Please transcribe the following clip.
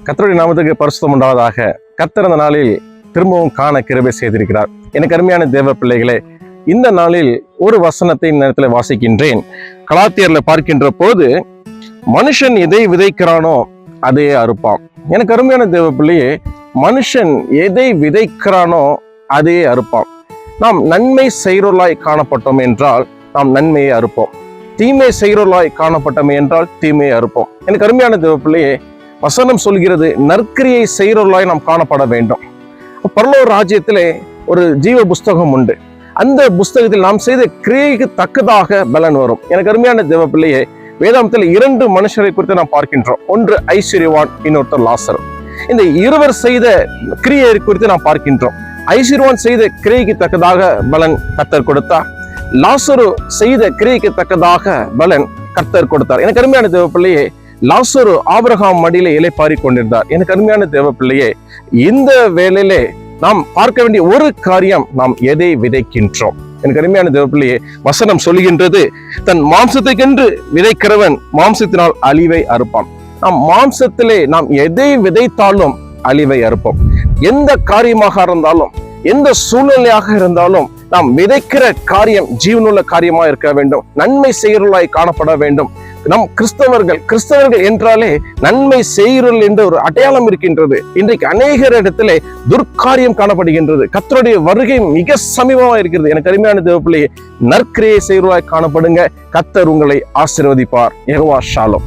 கர்த்தருடைய நாமத்துக்கு பரிசுத்தம் உண்டாவதாக. கர்த்தர் இந்த நாளில் திரும்பவும் காண கிருபை செய்திருக்கிறார். எனக்கு அருமையான தேவ பிள்ளைகளே, இந்த நாளில் ஒரு வசனத்தை இந்த நேரத்தில் வாசிக்கின்றேன். கலாத்தியர்ல பார்க்கின்ற போது, மனுஷன் எதை விதைக்கிறானோ அதையே அறுப்பான். எனக்கு அருமையான தேவ பிள்ளையே, மனுஷன் எதை விதைக்கிறானோ அதையே அறுப்பான். நாம் நன்மை செய்கிறவர்களாய் காணப்பட்டோம் என்றால் நாம் நன்மையை அறுப்போம். தீமை செய்கிறவர்களாய் காணப்பட்டோம் என்றால் தீமையை அறுப்போம். எனக்கு அருமையான தேவ பிள்ளையே, வசனம் சொல்கிறது, நற்கிரியை செய்கிறவர்களாய் நாம் காணப்பட வேண்டும். பரலோக ராஜ்யத்திலே ஒரு ஜீவ புஸ்தகம் உண்டு. அந்த புஸ்தகத்தில் நாம் செய்த கிரியைக்கு தக்கதாக பலன் வரும். எனக்கு அருமையான தேவ பிள்ளையே, வேதாந்தத்தில் 2 மனுஷரை குறித்து நாம் பார்க்கின்றோம். ஒன்று ஐஸ்வர்யவான், இன்னொருத்தர் லாசரு. இந்த இருவர் செய்த கிரியை குறித்து நாம் பார்க்கின்றோம். ஐஸ்வர்யவான் செய்த கிரியைக்கு தக்கதாக பலன் கர்த்தர் கொடுத்தார். லாசரு செய்த கிரியைக்கு தக்கதாக பலன் கர்த்தர் கொடுத்தார். எனக்கு அருமையான தேவ பிள்ளையே, லாசரு ஆபிரகாம் மடியில இலைப்பாரி கொண்டிருந்தார். எனக்கு அருமையான தேவ பிள்ளையே, இந்த வேளையிலே நாம் பார்க்க வேண்டிய ஒரு காரியம், நாம் எதை விதைக்கின்றோம். எனக்கு அருமையான தேவ பிள்ளையே, வசனம் சொல்கின்றது, தன் மாம்சத்துக்கென்று விதைக்கிறவன் மாம்சத்தினால் அழிவை அறுப்பான். நாம் மாம்சத்திலே நாம் எதை விதைத்தாலும் அழிவை அறுப்போம். எந்த காரியமாக இருந்தாலும், எந்த சூழ்நிலையாக இருந்தாலும், நாம் விதைக்கிற காரியம் ஜீவனுள்ள காரியமா இருக்க வேண்டும். நன்மை செய்கிறவர்களாய் காணப்பட வேண்டும். நம் கிறிஸ்தவர்கள் என்றாலே நன்மை செய்கிறவர்கள் என்ற ஒரு அடையாளம் இருக்கின்றது. இன்றைக்கு அநேகர் இடத்திலே துர்க்காரியம் காணப்படுகின்றது. கர்த்தருடைய வருகை மிக சமீபமா இருக்கிறது. எனக்கு அருமையான தேவ பிள்ளையே, நற்கிரியை செய்கிறவர்களாய் காணப்படுங்க. கர்த்தர் உங்களை ஆசீர்வதிப்பார். யெகோவா ஷாலோம்.